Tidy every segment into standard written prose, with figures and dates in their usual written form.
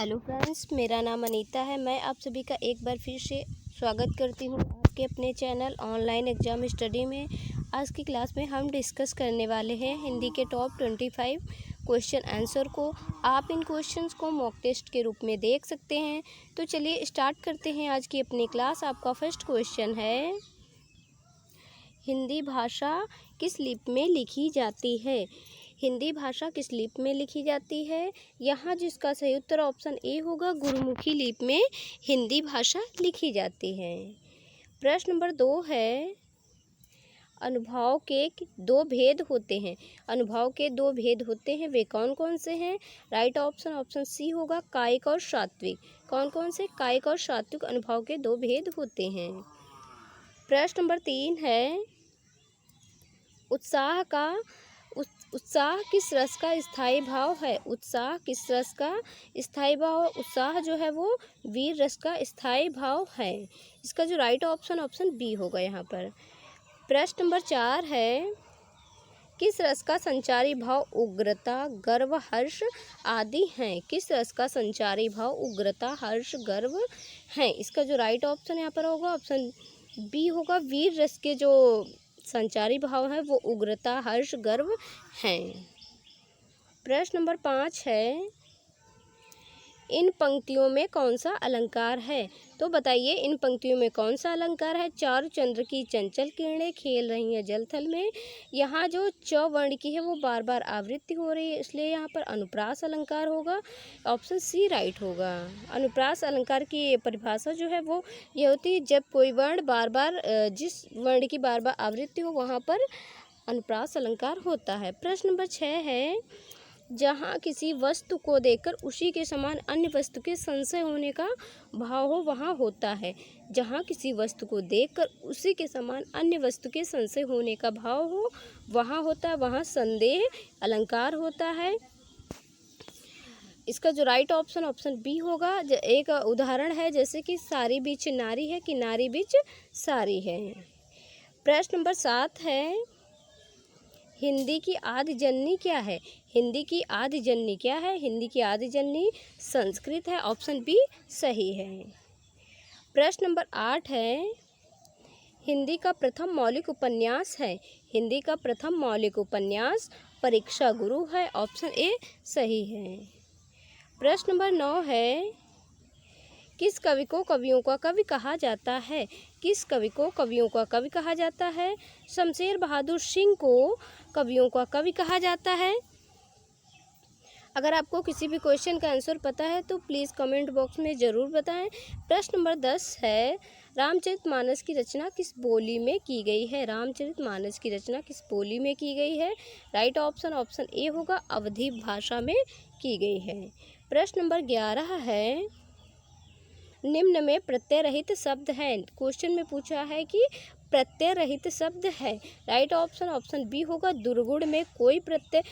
Hello friends, मेरा नाम अनीता है। मैं आप सभी का एक बार फिर से स्वागत करती हूँ आपके अपने चैनल ऑनलाइन एग्ज़ाम स्टडी में। आज की क्लास में हम डिस्कस करने वाले हैं हिंदी के टॉप 25 क्वेश्चन आंसर को। आप इन क्वेश्चंस को मॉक टेस्ट के रूप में देख सकते हैं। तो चलिए स्टार्ट करते हैं आज की अपनी क्लास। आपका फर्स्ट क्वेश्चन है, हिंदी भाषा किस लिपि में लिखी जाती है? हिंदी भाषा किस लिपि में लिखी जाती है? यहाँ जिसका सही उत्तर ऑप्शन ए होगा, गुरुमुखी लिपि में हिंदी भाषा लिखी जाती है। प्रश्न नंबर 2 है, अनुभव के दो भेद होते हैं। अनुभव के दो भेद होते हैं, वे कौन कौन से हैं? राइट ऑप्शन सी होगा, कायिक और सात्विक। कौन कौन से? कायिक और सात्विक अनुभव के दो भेद होते हैं। प्रश्न नंबर 3 है, उत्साह किस रस का स्थायी भाव है? उत्साह किस रस का स्थायी भाव? उत्साह जो है वो वीर रस का स्थायी भाव है। इसका जो राइट ऑप्शन बी होगा यहाँ पर। प्रश्न नंबर 4 है, किस रस का संचारी भाव उग्रता, गर्व, हर्ष आदि हैं? किस रस का संचारी भाव उग्रता, हर्ष, गर्व हैं? इसका जो राइट ऑप्शन यहाँ पर होगा ऑप्शन बी होगा, वीर रस के जो संचारी भाव है वो उग्रता, हर्ष, गर्व हैं। प्रश्न नंबर 5 है, इन पंक्तियों में कौन सा अलंकार है? तो बताइए इन पंक्तियों में कौन सा अलंकार है? चारु चंद्र की चंचल किरणें खेल रही हैं जल थल में। यहाँ जो च वर्ण की है वो बार बार आवृत्ति हो रही है, इसलिए यहाँ पर अनुप्रास अलंकार होगा। ऑप्शन सी राइट होगा। अनुप्रास अलंकार की परिभाषा जो है वो ये होती है, जब कोई वर्ण बार बार जिस वर्ण की बार बार आवृत्ति हो वहाँ पर अनुप्रास अलंकार होता है। प्रश्न नंबर 6 है, जहाँ किसी वस्तु को देखकर उसी के समान अन्य वस्तु के संशय होने का भाव हो वहाँ होता है। जहाँ किसी वस्तु को देखकर उसी के समान अन्य वस्तु के संशय होने का भाव हो वहाँ होता है, वहाँ संदेह अलंकार होता है। इसका जो राइट ऑप्शन बी होगा। एक उदाहरण है, जैसे कि सारी बीच नारी है कि नारी बीच सारी है। प्रश्न नंबर 7 है, हिंदी की आदि जननी क्या है? हिंदी की आदि जननी क्या है? हिंदी की आदि जननी संस्कृत है। ऑप्शन बी सही है। प्रश्न नंबर 8 है, हिंदी का प्रथम मौलिक उपन्यास है। हिंदी का प्रथम मौलिक उपन्यास परीक्षा गुरु है। ऑप्शन ए सही है। प्रश्न नंबर 9 है, किस कवि को कवियों का कवि कहा जाता है? किस कवि को कवियों का कवि कहा जाता है? शमशेर बहादुर सिंह को कवियों का कवि कहा जाता है। अगर आपको किसी भी क्वेश्चन का आंसर पता है तो प्लीज़ कमेंट बॉक्स में ज़रूर बताएं। प्रश्न नंबर 10 है, रामचरितमानस की रचना किस बोली में की गई है? रामचरितमानस की रचना किस बोली में की गई है? राइट ऑप्शन ए होगा, अवधी भाषा में की गई है। प्रश्न नंबर 11 है, निम्न में प्रत्यय रहित शब्द है। क्वेश्चन में पूछा है कि प्रत्यय रहित शब्द है। राइट ऑप्शन बी होगा, दुर्गुण में कोई प्रत्यय,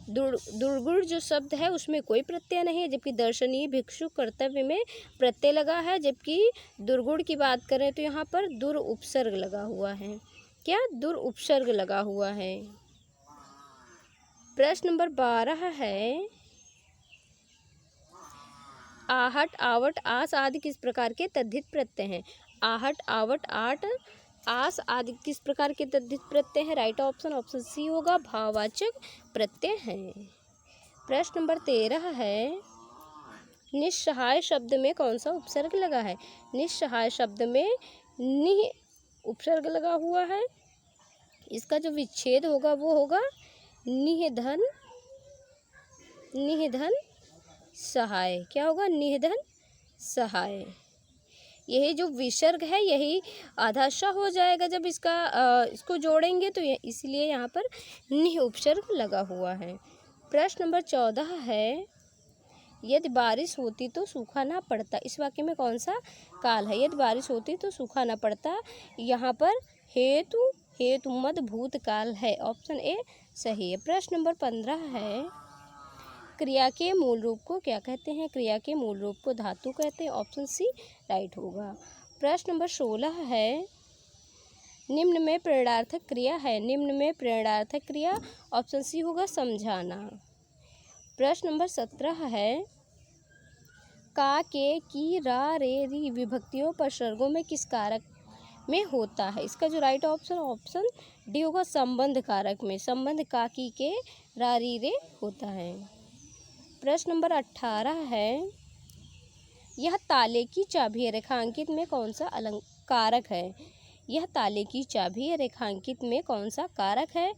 दुर्गुण जो शब्द है उसमें कोई प्रत्यय नहीं है, जबकि दर्शनीय, भिक्षु, कर्तव्य में प्रत्यय लगा है। जबकि दुर्गुण की बात करें तो यहाँ पर दुर उपसर्ग लगा हुआ है। क्या? दुर उपसर्ग लगा हुआ है। प्रश्न नंबर 12 है, आहट, आवट, आस आदि किस प्रकार के तद्धित प्रत्यय हैं? आहट, आवट, आट, आस आदि किस प्रकार के तद्धित प्रत्यय हैं? राइट ऑप्शन सी होगा, भाववाचक प्रत्यय हैं। प्रश्न नंबर 13 है, निस्सहाय शब्द में कौन सा उपसर्ग लगा है? निस्सहाय शब्द में नि उपसर्ग लगा हुआ है। इसका जो विच्छेद होगा वो होगा निधन, निधन सहाय। क्या होगा? निधन सहाय। यही जो विसर्ग है यही आधाशा हो जाएगा जब इसको जोड़ेंगे, तो इसलिए यहाँ पर निह उपसर्ग लगा हुआ है। प्रश्न नंबर 14 है, यदि बारिश होती तो सूखा ना पड़ता। इस वाक्य में कौन सा काल है? यदि बारिश होती तो सूखा ना पड़ता, यहाँ पर हेतु, हेतु मद भूतकाल है। ऑप्शन ए सही है। प्रश्न नंबर 15 है, क्रिया के मूल रूप को क्या कहते हैं? क्रिया के मूल रूप को धातु कहते हैं। ऑप्शन सी राइट होगा। प्रश्न नंबर 16 है, निम्न में प्रेरणार्थक क्रिया है। निम्न में प्रेरणार्थक क्रिया ऑप्शन सी होगा, समझाना। प्रश्न नंबर 17 है, का, के, की, रा, रे, री विभक्तियों पर सर्गों में किस कारक में होता है? इसका जो राइट ऑप्शन डी होगा, संबंध कारक में। संबंध का, की, के, रा, री, रे होता है। प्रश्न नंबर 18 है, यह ताले की चाबी है, रेखांकित में कौन सा कारक है? यह ताले की चाबी है, रेखांकित में कौन सा कारक है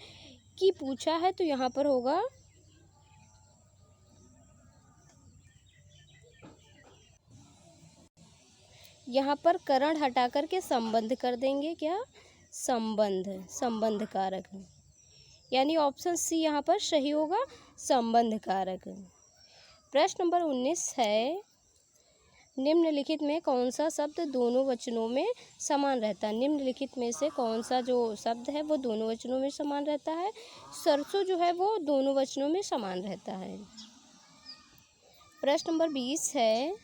कि पूछा है, तो यहाँ पर होगा यहाँ पर करण हटा करके संबंध कर देंगे। क्या? संबंध कारक, यानी ऑप्शन सी यहाँ पर सही होगा, संबंध कारक। प्रश्न नंबर 19 है, निम्नलिखित में कौन सा शब्द दोनों वचनों में समान रहता है? निम्नलिखित में से कौन सा जो शब्द है वो दोनों वचनों में समान रहता है? सरसों जो है वो दोनों वचनों में समान रहता है। प्रश्न नंबर 20 है,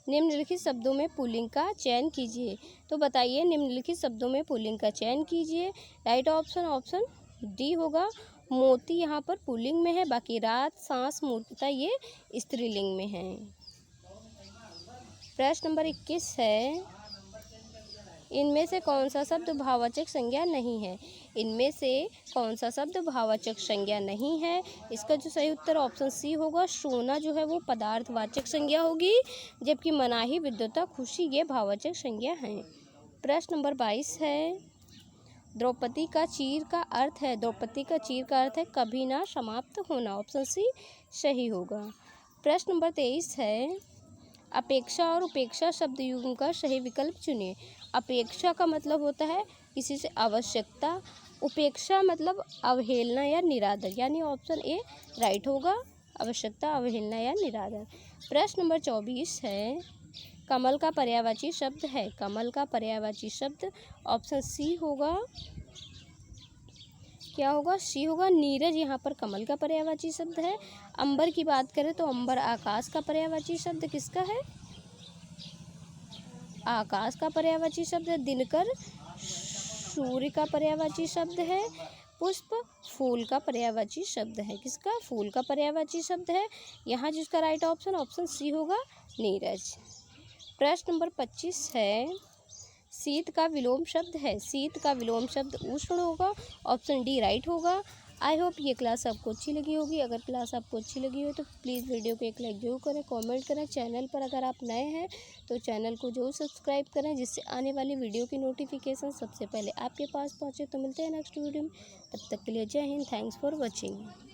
निम्नलिखित शब्दों में पुल्लिंग का चयन कीजिए। तो बताइए, निम्नलिखित शब्दों में पुल्लिंग का चयन कीजिए। राइट ऑप्शन डी होगा, मोती यहाँ पर पुल्लिंग में है, बाकी रात, सांस, मूर्खता ये स्त्रीलिंग में है। प्रश्न नंबर 21 है, इनमें से कौन सा शब्द भाववाचक संज्ञा नहीं है? इनमें से कौन सा शब्द भाववाचक संज्ञा नहीं है? इसका जो सही उत्तर ऑप्शन सी होगा, सोना जो है वो पदार्थवाचक संज्ञा होगी, जबकि मनाही, विद्वता, खुशी ये भाववाचक संज्ञा हैं। प्रश्न नंबर 22 है, द्रौपदी का चीर का अर्थ है, द्रौपदी का चीर का अर्थ है कभी ना समाप्त होना, ऑप्शन सी सही होगा। प्रश्न नंबर 23 है, अपेक्षा और उपेक्षा शब्द युग्म का सही विकल्प चुनिए। अपेक्षा का मतलब होता है किसी से आवश्यकता, उपेक्षा मतलब अवहेलना या निरादर, यानी ऑप्शन ए राइट होगा, आवश्यकता, अवहेलना या निरादर। प्रश्न नंबर 24 है, कमल का पर्यायवाची शब्द है, कमल का पर्यायवाची शब्द ऑप्शन सी होगा, क्या होगा? सी होगा, नीरज यहाँ पर कमल का पर्यायवाची शब्द है। अंबर की बात करें तो अंबर आकाश का पर्यायवाची शब्द किसका है? आकाश का पर्यायवाची शब्द है। दिनकर सूर्य का पर्यायवाची शब्द है। पुष्प फूल का पर्यायवाची शब्द है। किसका? फूल का पर्यायवाची शब्द है। यहाँ जिसका राइट ऑप्शन सी होगा, नीरज। प्रश्न नंबर 25 है, शीत का विलोम शब्द है, शीत का विलोम शब्द उष्ण होगा, ऑप्शन डी राइट होगा। आई होप ये क्लास आपको अच्छी लगी होगी। अगर क्लास आपको अच्छी लगी हो तो प्लीज़ वीडियो को एक लाइक जरूर करें, कमेंट करें। चैनल पर अगर आप नए हैं तो चैनल को जरूर सब्सक्राइब करें, जिससे आने वाली वीडियो की नोटिफिकेशन सबसे पहले आपके पास पहुंचे। तो मिलते हैं नेक्स्ट वीडियो में, तब तक के लिए जय हिंद, थैंक्स फॉर वॉचिंग।